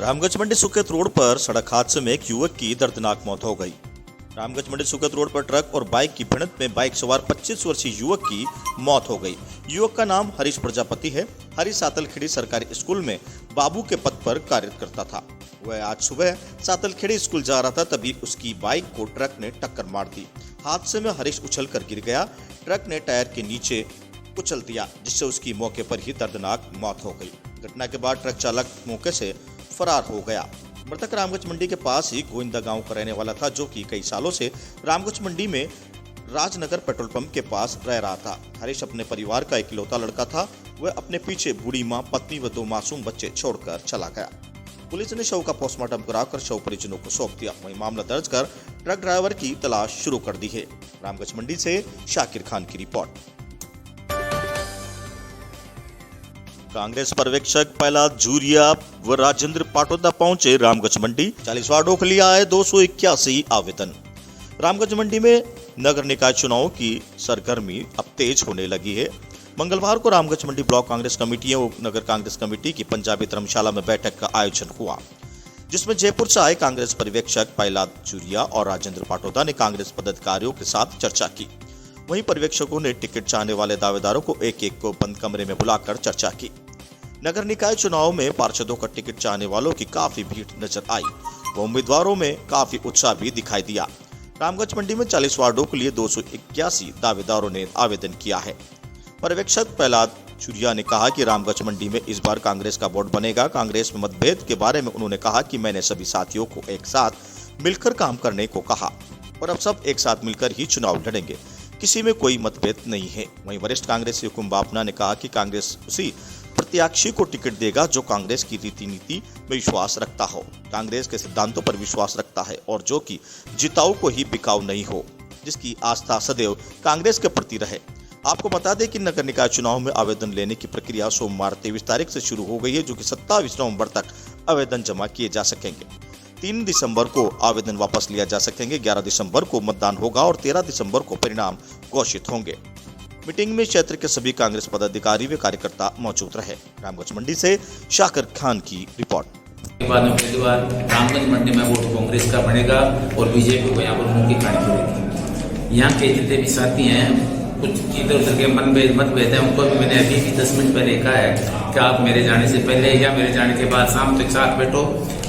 रामगंज मंडी Suket road पर सड़क हादसे में एक युवक की दर्दनाक मौत हो गई। रामगंज मंडी सुकेत रोड पर ट्रक और बाइक की भिड़ंत में बाइक सवार 25 वर्षीय युवक की मौत हो गई। युवक का नाम हरीश प्रजापति है। हरीश सातलखेड़ी सरकारी स्कूल में बाबू के पद पर कार्य करता था। वह आज सुबह सातलखेड़ी स्कूल जा रहा था, तभी उसकी बाइक को ट्रक ने टक्कर मार दी। हादसे में हरीश उछल कर गिर गया। ट्रक ने टायर के नीचे कुचल दिया, जिससे उसकी मौके पर ही दर्दनाक मौत हो गई। घटना के बाद ट्रक चालक मौके से फरार हो गया। मृतक रामगंज मंडी के पास ही गोविंदा गांव का रहने वाला था, जो कि कई सालों से रामगंज मंडी में राजनगर पेट्रोल पंप के पास रह रहा था। हरीश अपने परिवार का इकलौता लड़का था। वह अपने पीछे बूढ़ी मां, पत्नी व 2 मासूम बच्चे छोड़कर चला गया। पुलिस ने शव का पोस्टमार्टम कराकर शव परिजनों को सौंप दिया। वहीं मामला दर्ज कर ट्रक ड्राइवर की तलाश शुरू कर दी है। रामगंज मंडी से शाकिर खान की रिपोर्ट। कांग्रेस पर्यवेक्षक प्रहलाद जूरिया व राजेंद्र पाटोदा पहुंचे रामगंज मंडी। 40 वार्डों के लिए आए 281 आवेदन। रामगंज मंडी में नगर निकाय चुनाव की सरगर्मी अब तेज होने लगी है। मंगलवार को रामगंज मंडी ब्लॉक कांग्रेस कमेटी और नगर कांग्रेस कमेटी की पंजाबी धर्मशाला में बैठक का आयोजन हुआ, जिसमें जयपुर से आए कांग्रेस पर्यवेक्षक प्रहलाद जूरिया और राजेंद्र पाटोदा ने कांग्रेस पदाधिकारियों के साथ चर्चा की। वहीं पर्यवेक्षकों ने टिकट चाहने वाले दावेदारों को एक को बंद कमरे में बुलाकर चर्चा की। नगर निकाय चुनाव में पार्षदों का टिकट चाहने वालों की काफी भीड़ नजर आई व उम्मीदवारों में काफी उत्साह भी दिखाई दिया। रामगंज मंडी में 40 वार्डों के लिए 281 दावेदारों ने आवेदन किया है। पर्यवेक्षक प्रहलाद जूरिया ने कहा कि रामगंज मंडी में इस बार कांग्रेस का बोर्ड बनेगा। कांग्रेस में मतभेद के बारे में उन्होंने कहा कि मैंने सभी साथियों को एक साथ मिलकर काम करने को कहा और अब सब एक साथ मिलकर ही चुनाव लड़ेंगे। किसी में कोई मतभेद नहीं है। वहीं वरिष्ठ कांग्रेसी हुकुम बापना ने कहा कि कांग्रेस उसी प्रत्याशी को टिकट देगा जो कांग्रेस की रीति नीति में विश्वास रखता हो, कांग्रेस के सिद्धांतों पर विश्वास रखता है और जो कि जिताऊ को ही बिकाऊ नहीं हो, जिसकी आस्था सदैव कांग्रेस के प्रति रहे। आपको बता दें कि नगर निकाय चुनाव में आवेदन लेने की प्रक्रिया सोमवार 23 तारीख से शुरू हो गई है, जो कि 27 नवंबर तक आवेदन जमा किए जा सकेंगे। 3 दिसंबर को आवेदन वापस लिया जा सकेंगे। 11 दिसंबर को मतदान होगा और 13 दिसंबर को परिणाम घोषित होंगे। मीटिंग में क्षेत्र के सभी कांग्रेस पदाधिकारी व कार्यकर्ता मौजूद रहे। रामगंज मंडी से शाकिर खान की रिपोर्ट। पहली बार रामगंज मंडी में वोट कांग्रेस का बनेगा और बीजेपी को यहाँ पर मुंह की खानी पड़ेगी। यहाँ के जितने भी साथी हैं, कुछ इधर उधर के मतभेद है, उनको भी मैंने अभी भी 10 मिनट पहले कहा है कि आप मेरे जाने से पहले या मेरे जाने के बाद शाम तक साथ बैठो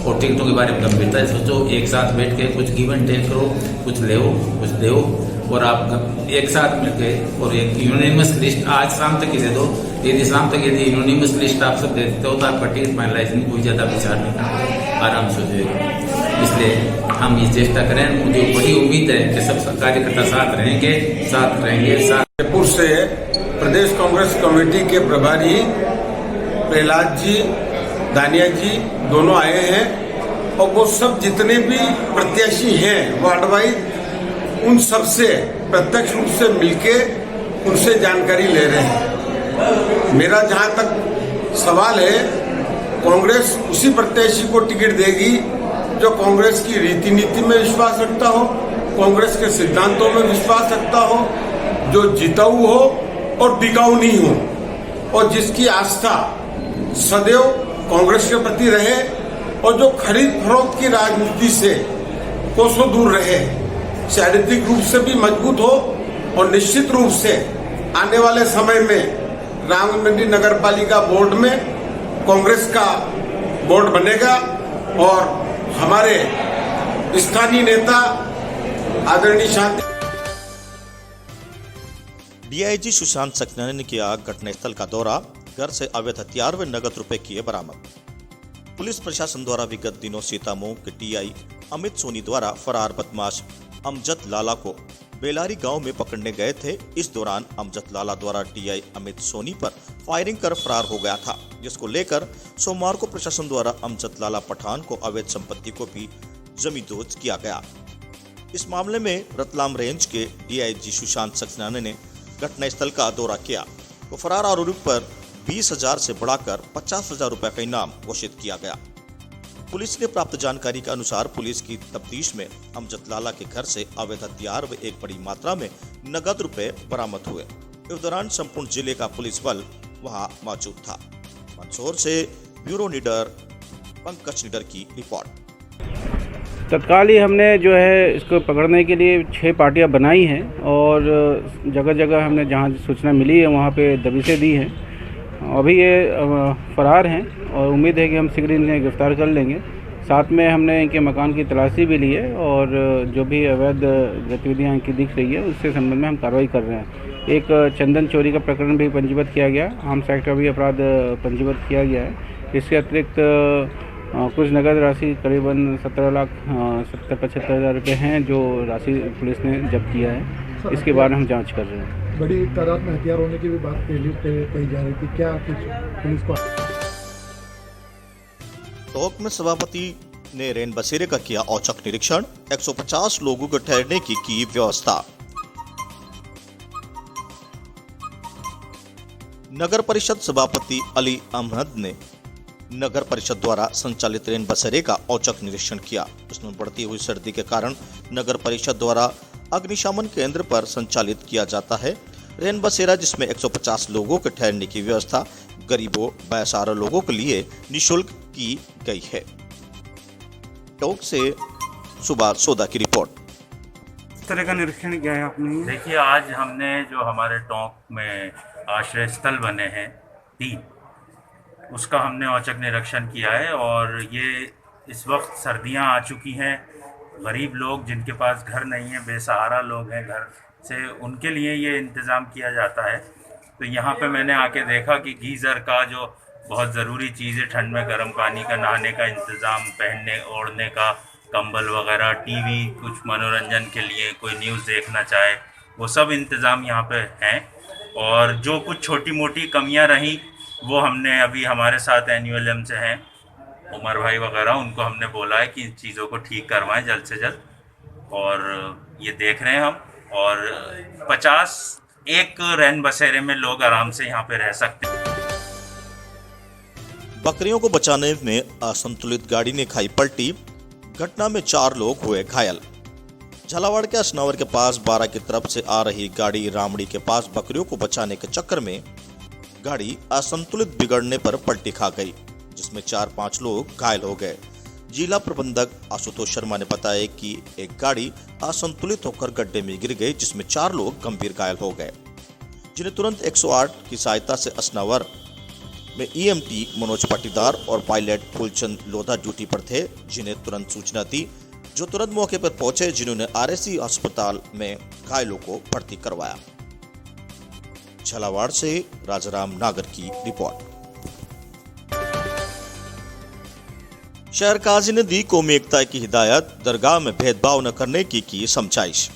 और टिकटों के बारे में गंभीरता से सोचो। एक साथ बैठ के कुछ गिव एंड टेक करो, कुछ ले कुछ दो और आप एक साथ मिलकर और एक यूनिमस लिस्ट आज शाम तक ही दे दो। यदि शाम तक यदि यूनिमस लिस्ट आप सब दे देते हो तो आपका टिकट फाइनलाइज नहीं, कोई ज्यादा विचार नहीं करना, आराम से हो जाएगा। इसलिए हम ये चेष्टा करें। मुझे बड़ी उम्मीद है कि सब कार्यकर्ता साथ रहेंगे। जयपुर से प्रदेश कांग्रेस कमेटी के प्रभारी प्रहलाद जी, दानिया जी दोनों आए हैं और वो सब जितने भी प्रत्याशी हैं वार्ड वाइज उन सब से प्रत्यक्ष रूप से मिलके उनसे जानकारी ले रहे हैं। मेरा जहां तक सवाल है, कांग्रेस उसी प्रत्याशी को टिकट देगी जो कांग्रेस की रीति नीति में विश्वास रखता हो, कांग्रेस के सिद्धांतों में विश्वास रखता हो, जो जिताऊ हो और बिकाऊ नहीं हो और जिसकी आस्था सदैव कांग्रेस के प्रति रहे और जो खरीद फरोख्त की राजनीति से कोसों दूर रहे, शारीरिक रूप से भी मजबूत हो और निश्चित रूप से आने वाले समय में रामगंज मंडी नगर पालिका बोर्ड में कांग्रेस का बोर्ड बनेगा और हमारे स्थानीय नेता आदरणीय शांति डीआईजी सुशांत सक्सेना ने किया घटनास्थल का दौरा। घर से अवैध हथियार व नगद रुपए किए बरामद। पुलिस प्रशासन द्वारा विगत दिनों सीतामऊ के टीआई अमित सोनी द्वारा फरार बदमाश अमजद लाला को बेलारी गांव में पकड़ने गए थे। इस दौरान अमजद लाला द्वारा टीआई अमित सोनी पर फायरिंग कर फरार हो गया था, जिसको लेकर सोमवार को प्रशासन द्वारा अमजद लाला पठान को अवैध संपत्ति को भी जमींदोज किया गया। इस मामले में रतलाम रेंज के डीआईजी सुशांत सक्सेना ने घटनास्थल का दौरा किया तो फरार आरोपी पर 20,000 से बढ़ाकर 50,000 रुपए का इनाम घोषित किया गया। पुलिस ने प्राप्त जानकारी के अनुसार पुलिस की तफ्तीश में अमजद लाला के घर से अवैध हथियार व एक बड़ी मात्रा में नगद रुपए बरामद हुए। इस दौरान संपूर्ण जिले का पुलिस बल वहां मौजूद था। मंदसौर से ब्यूरो लीडर पंकज निडर की रिपोर्ट। तत्काल ही हमने जो है इसको पकड़ने के लिए 6 पार्टियां बनाई हैं और जगह जगह हमने जहां सूचना मिली है वहां पे दबिशें दी हैं। अभी ये फरार हैं और उम्मीद है कि हम शीघ्र इन्हें गिरफ्तार कर लेंगे। साथ में हमने इनके मकान की तलाशी भी ली है और जो भी अवैध गतिविधियाँ इनकी दिख रही है उससे संबंध में हम कार्रवाई कर रहे हैं। एक चंदन चोरी का प्रकरण भी पंजीबद्ध किया गया, आर्म्स एक्ट का भी अपराध पंजीबद्ध किया गया है। इसके अतिरिक्त कुछ नगद राशि करीबन 17,70,75,000 रुपये हैं जो राशि पुलिस ने जब्त किया है। इसके बारे में हम जांच कर रहे हैं। बड़ी तादाद में हथियार होने की भी बात कही जा रही थी, क्या कुछ पुलिस को? टोंक में सभापति ने रैन बसेरे का किया औचक निरीक्षण, 150 लोगों को ठहरने की व्यवस्था। नगर परिषद सभापति अली अहमद ने नगर परिषद द्वारा संचालित रैन बसेरे का औचक निरीक्षण किया। इसमें बढ़ती हुई सर्दी के कारण नगर परिषद द्वारा अग्निशमन केंद्र पर संचालित किया जाता है रैन बसेरा, जिसमें 150 लोगों के ठहरने की व्यवस्था गरीबों बेसहारा लोगों के लिए निःशुल्क की गई है। टोंक से सुबह सोदा की रिपोर्ट। इस तरह का निरीक्षण किया है आपने? देखिए, आज हमने जो हमारे टोंक में आश्रय स्थल बने हैं 3, उसका हमने औचक निरीक्षण किया है। और ये इस वक्त सर्दियां आ चुकी हैं, गरीब लोग जिनके पास घर नहीं है, बेसहारा लोग हैं घर से, उनके लिए ये इंतज़ाम किया जाता है। तो यहाँ पे मैंने आके देखा कि गीज़र का जो बहुत ज़रूरी चीज़ है, ठंड में गर्म पानी का, नहाने का इंतज़ाम, पहनने ओढ़ने का, कंबल वगैरह, टीवी, कुछ मनोरंजन के लिए कोई न्यूज़ देखना चाहे, वो सब इंतज़ाम यहाँ पे हैं। और जो कुछ छोटी मोटी कमियाँ रहीं वो हमने अभी हमारे साथ एनयूएलएम से हैं उमर भाई वगैरह, उनको हमने बोला है कि इन चीज़ों को ठीक करवाएं जल्द से जल्द। और ये देख रहे हैं हम, और 51 रैन बसेरे में लोग आराम से यहाँ पे रह सकते हैं। बकरियों को बचाने में असंतुलित गाड़ी ने खाई पलटी, घटना में 4 लोग हुए घायल। झालावाड़ के असनावर के पास 12 की तरफ से आ रही गाड़ी रामड़ी के पास बकरियों को बचाने के चक्कर में गाड़ी असंतुलित बिगड़ने पर पलटी खा गई, जिसमें 4-5 लोग घायल हो गए। जिला प्रबंधक आशुतोष शर्मा ने बताया कि एक गाड़ी असंतुलित होकर गड्ढे में गिर गई, जिसमें 4 लोग गंभीर घायल हो गए, जिन्हें तुरंत 108 की सहायता से असनावर में ईएमटी मनोज पाटीदार और पायलट फूलचंद लोधा ड्यूटी पर थे, जिन्हें तुरंत सूचना दी, जो तुरंत मौके पर पहुंचे, जिन्होंने आरएसी अस्पताल में घायलों को भर्ती करवाया। झालावाड़ से राजाराम नागर की रिपोर्ट। शहर काजी ने दी कौमी एकता की हिदायत, दरगाह में भेदभाव न करने की समझाइश।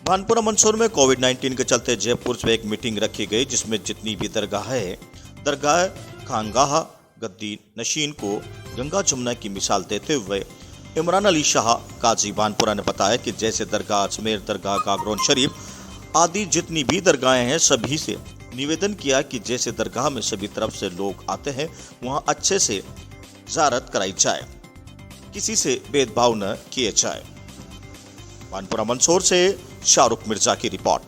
भानपुरा मंदसौर में कोविड-19 के चलते जयपुर से एक मीटिंग रखी गई, जिसमें जितनी भी दरगाह है, दरगाह खानगाह गद्दी नशीन को गंगा जमुना की मिसाल देते हुए इमरान अली शाह काजी भानपुरा ने बताया कि जैसे दरगाह अजमेर दरगाह, गागरोन शरीफ आदि जितनी भी दरगाहें हैं, सभी से निवेदन किया कि जैसे दरगाह में सभी तरफ से लोग आते हैं, वहां अच्छे से ज़ियारत कराई जाए, किसी से भेदभाव न किए जाए। भानपुरा मंदसौर से शाहरुख मिर्जा की रिपोर्ट।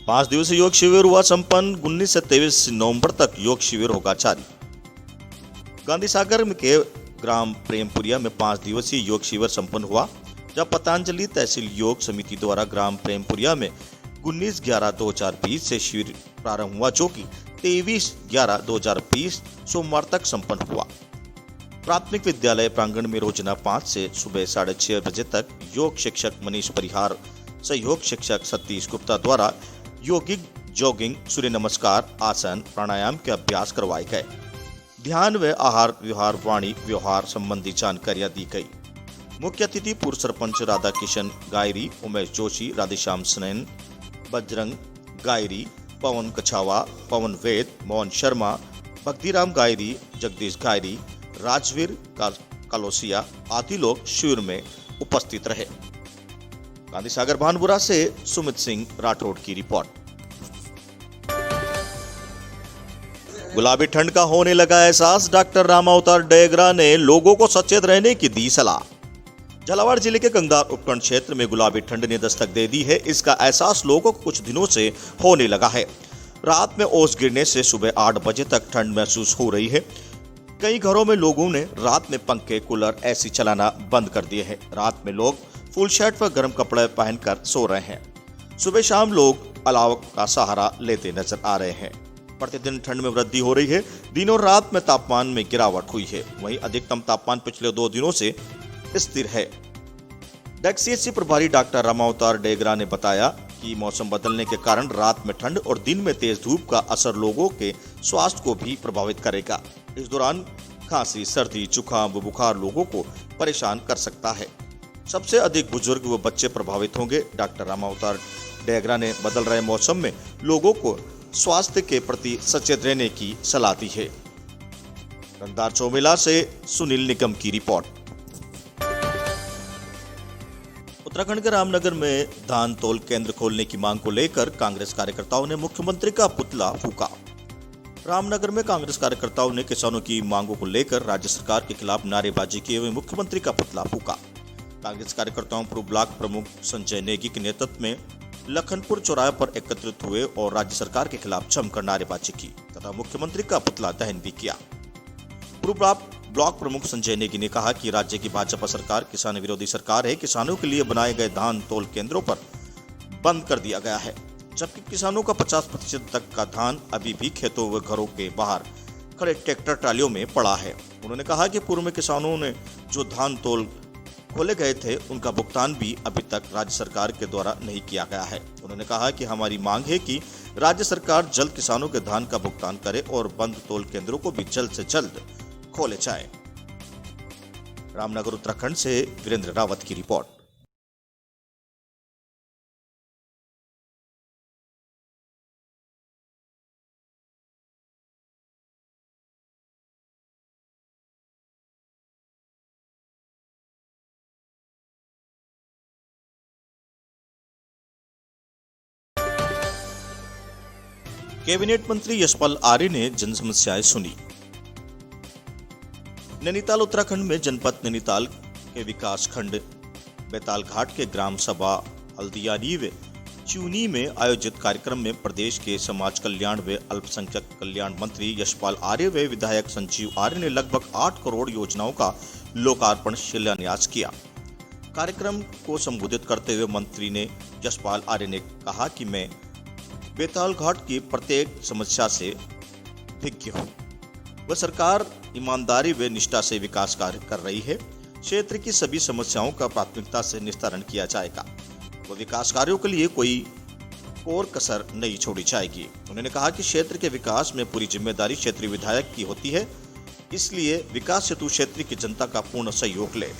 5 दिवसीय योग शिविर हुआ संपन्न, 19 से 23 नवंबर तक योग शिविर होगा जारी। गांधी सागर के ग्राम प्रेमपुरिया में 5 दिवसीय योग शिविर संपन्न हुआ, जब पतंजलि तहसील योग समिति द्वारा ग्राम प्रेमपुरिया में 19/11/2020 से शिविर प्रारंभ हुआ, जो कि 23/11/2020 सोमवार तक संपन्न हुआ। प्राथमिक विद्यालय प्रांगण में रोजाना 5 से सुबह 6:30 बजे तक योग शिक्षक मनीष परिहार, सहयोग शिक्षक सतीश गुप्ता द्वारा योगिक जॉगिंग, सूर्य नमस्कार, आसन, प्राणायाम के अभ्यास करवाए गए। ध्यान व आहार विहार वाणी व्यवहार संबंधी जानकारियां दी गई। मुख्य अतिथि पूर्व सरपंच राधा किशन गायरी, उमेश जोशी, राधेश्याम सनैन, बजरंग गायरी, पवन कछावा, पवन वेद, मोहन शर्मा, भक्तिराम गायरी, जगदीश गायरी, राजवीर कालोसिया आदि लोग शिविर में उपस्थित रहे। गांधी सागर भानपुरा से सुमित सिंह राठौड़ की रिपोर्ट। गुलाबी ठंड का होने लगा एहसास, डॉक्टर रामावतार डेगरा ने लोगों को सचेत रहने की दी सलाह। झालावाड़ जिले के गंगदार उपखंड क्षेत्र में गुलाबी ठंड ने दस्तक दे दी है। इसका एहसास लोगों को कुछ दिनों से होने लगा है। रात में ओस गिरने से सुबह 8 बजे तक ठंड महसूस हो रही है। कई घरों में लोगों ने रात में पंखे, कूलर, एसी चलाना बंद कर दिए हैं। रात में लोग फुल शर्ट व गर्म कपड़े पहनकर सो रहे हैं। सुबह शाम लोग अलाव का सहारा लेते नजर आ रहे हैं। प्रतिदिन ठंड में वृद्धि हो रही है। दिन और रात में तापमान में गिरावट हुई है। वहीं अधिकतम तापमान पिछले 2 दिनों से स्थिर है। डीएचसी प्रभारी डॉक्टर रामावतार डेगरा ने बताया कि मौसम बदलने के कारण रात में ठंड और दिन में तेज धूप का असर लोगों के स्वास्थ्य को भी प्रभावित करेगा। इस दौरान खांसी, सर्दी, जुकाम व बुखार लोगों को परेशान कर सकता है। सबसे अधिक बुजुर्ग व बच्चे प्रभावित होंगे। डॉक्टर रामावतार डेगरा ने बदल रहे मौसम में लोगों को स्वास्थ्य के प्रति सचेत रहने की सलाह दी है। रंगदार चौमेला से सुनील निगम की रिपोर्ट। उत्तराखंड के रामनगर में धान तौल केंद्र खोलने की मांग को लेकर कांग्रेस कार्यकर्ताओं ने मुख्यमंत्री का पुतला फूंका। रामनगर में कांग्रेस कार्यकर्ताओं ने किसानों की मांगों को लेकर राज्य सरकार के खिलाफ नारेबाजी किए हुए मुख्यमंत्री का पुतला फूंका। कांग्रेस कार्यकर्ताओं पूर्व ब्लॉक प्रमुख संजय नेगी के नेतृत्व में लखनपुर चौराहे पर एकत्रित हुए और राज्य सरकार के खिलाफ जमकर नारेबाजी की तथा मुख्यमंत्री का पुतला दहन भी किया। पूर्व ब्लॉक प्रमुख संजय नेगी ने कहा कि राज्य की भाजपा सरकार किसान विरोधी सरकार है। किसानों के लिए बनाए गए धान तौल केंद्रों पर बंद कर दिया गया है, जबकि किसानों का 50% तक का धान अभी भी खेतों व घरों के बाहर खड़े ट्रैक्टर ट्रालियों में पड़ा है। उन्होंने कहा कि पूर्व में किसानों ने जो धान तौल खोले गए थे उनका भुगतान भी अभी तक राज्य सरकार के द्वारा नहीं किया गया है। उन्होंने कहा कि हमारी मांग है कि राज्य सरकार जल्द किसानों के धान का भुगतान करे और बंद तौल केंद्रों को भी जल्द से जल्द खोले जाए। रामनगर उत्तराखंड से वीरेंद्र रावत की रिपोर्ट। कैबिनेट मंत्री यशपाल आर्य ने जन समस्याएं सुनी। नैनीताल उत्तराखंड में जनपद नैनीताल के विकास खंड बेताल घाट के ग्राम सभा हल्दियानी व चूनी में आयोजित कार्यक्रम में प्रदेश के समाज कल्याण व अल्पसंख्यक कल्याण मंत्री यशपाल आर्य व विधायक संजीव आर्य ने लगभग 8 करोड़ योजनाओं का लोकार्पण शिलान्यास किया। कार्यक्रम को संबोधित करते हुए मंत्री ने यशपाल आर्य ने कहा कि मैं बेताल घाट की प्रत्येक समस्या से विज्ञ हूँ। वह सरकार ईमानदारी व निष्ठा से विकास कार्य कर रही है। क्षेत्र की सभी समस्याओं का प्राथमिकता से निस्तारण किया जाएगा। वह विकास कार्यों के लिए कोई कोर कसर नहीं छोड़ी जाएगी। उन्होंने कहा कि क्षेत्र के विकास में पूरी जिम्मेदारी क्षेत्रीय विधायक की होती है, इसलिए विकास हेतु क्षेत्र की जनता का पूर्ण सहयोग ले।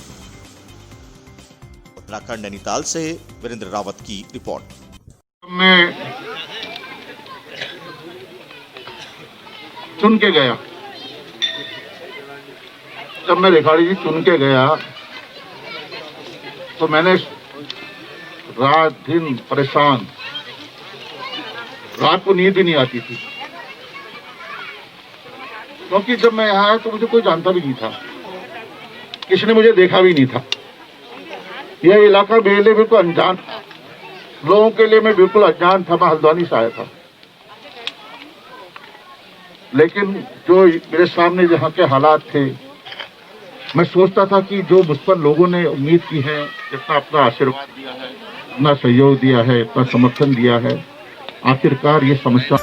उत्तराखंड नैनीताल से वीरेंद्र रावत की रिपोर्ट। मैं चुन के गया, जब मैं रेखाड़ी जी चुन के गया तो मैंने रात दिन परेशान, रात को नींद ही नहीं आती थी, क्योंकि जब मैं यहाँ आया तो मुझे कोई जानता भी नहीं था, किसी ने मुझे देखा भी नहीं था। यह इलाका मेरे लिए बिल्कुल अनजान, लोगों के लिए मैं बिल्कुल अनजान था। मैं हल्द्वानी से आया था, लेकिन जो मेरे सामने जहाँ के हालात थे, मैं सोचता था कि जो मुझ पर लोगों ने उम्मीद की है, जितना अपना आशीर्वाद दिया है, इतना सहयोग दिया है, इतना समर्थन दिया है, आखिरकार ये समस्या